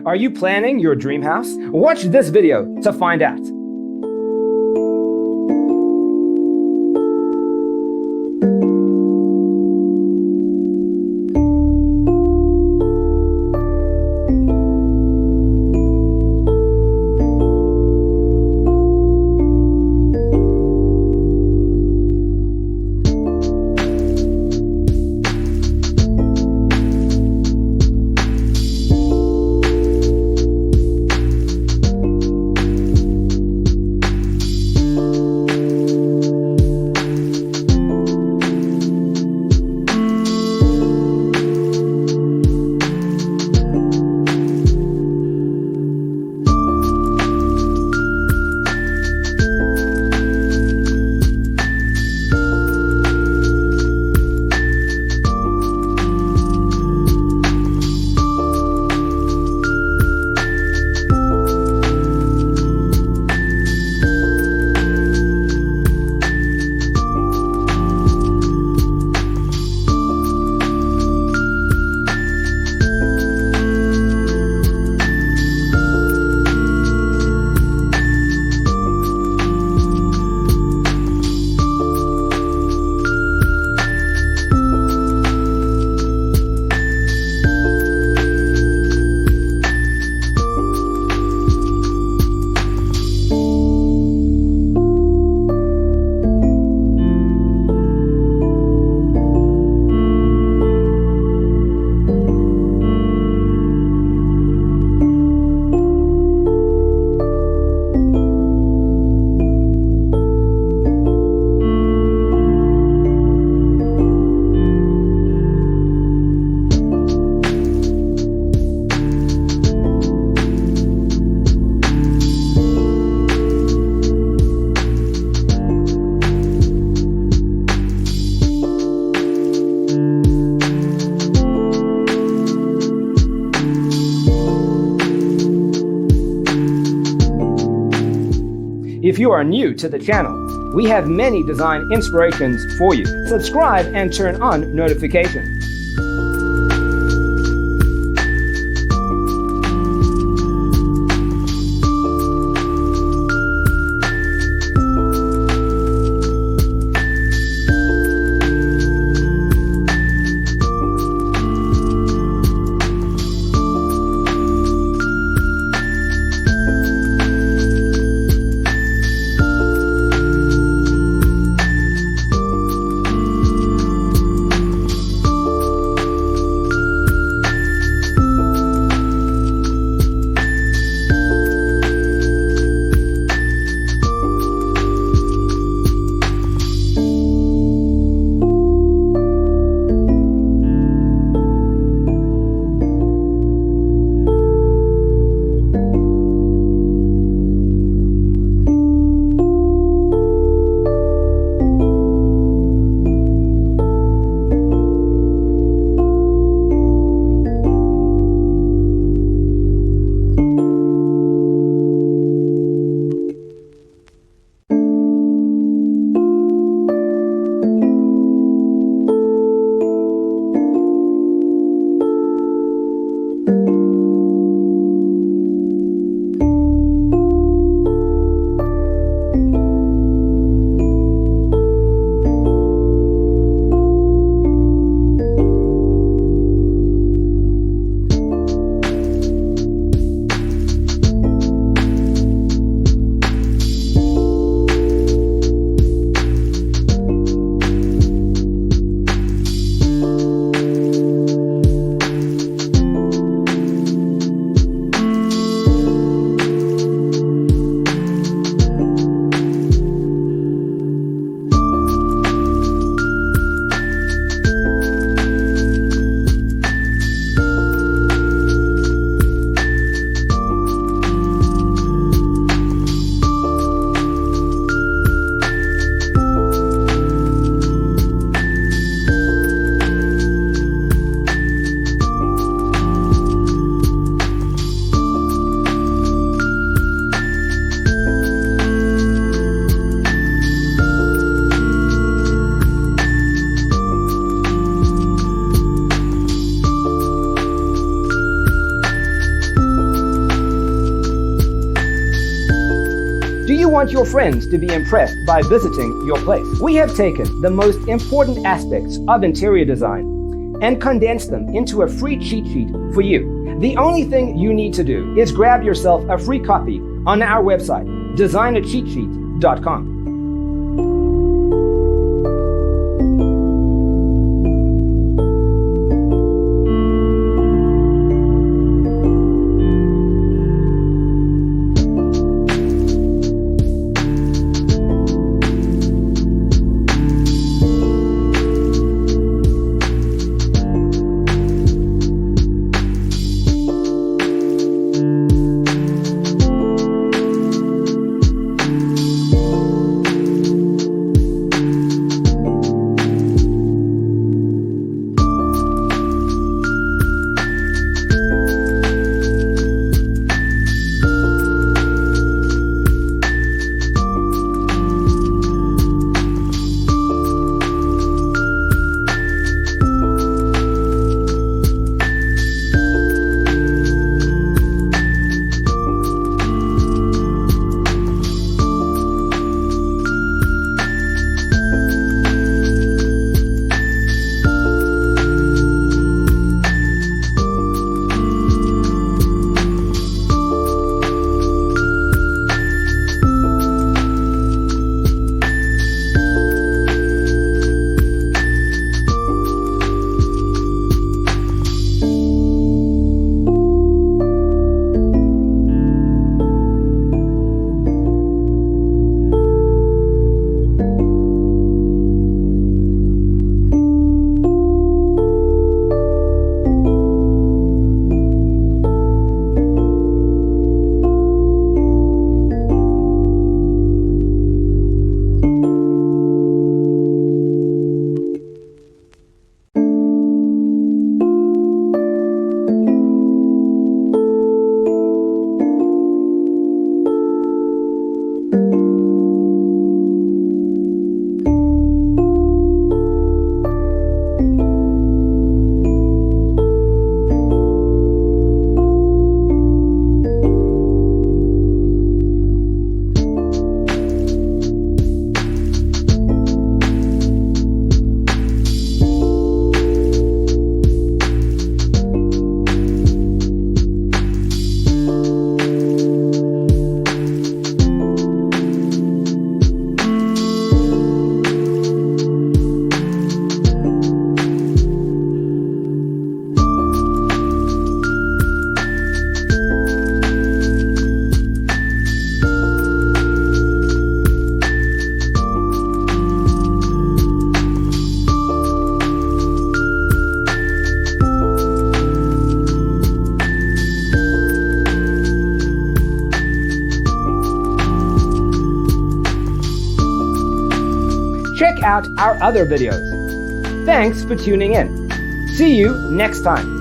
Are you planning your dream house? Watch this video to find out. If you are new to the channel, we have many design inspirations for you. Subscribe and turn on notifications. you want your friends to be impressed by visiting your place? We have taken the most important aspects of interior design and condensed them into a free cheat sheet for you. The only thing you need to do is grab yourself a free copy on our website, designercheatsheet.com. Check out our other videos. Thanks for tuning in. See you next time.